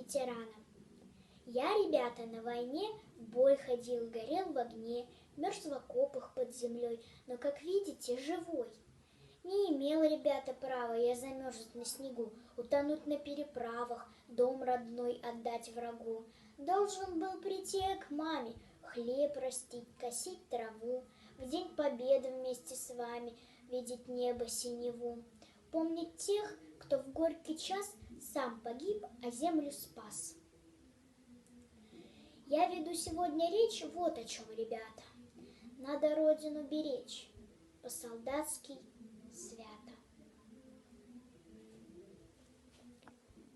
ветеранам. Я, ребята, на войне в бой ходил, горел в огне, мерз в окопах под землей, но, как видите, живой. Не имел, ребята, права я замерзнуть на снегу, утонуть на переправах, дом родной отдать врагу. Должен был прийти я к маме, хлеб растить, косить траву, в день победы вместе с вами видеть небо синеву. Помнить тех, кто в горький час сам погиб, а землю спас. Я веду сегодня речь вот о чем, ребята. Надо родину беречь, по-солдатски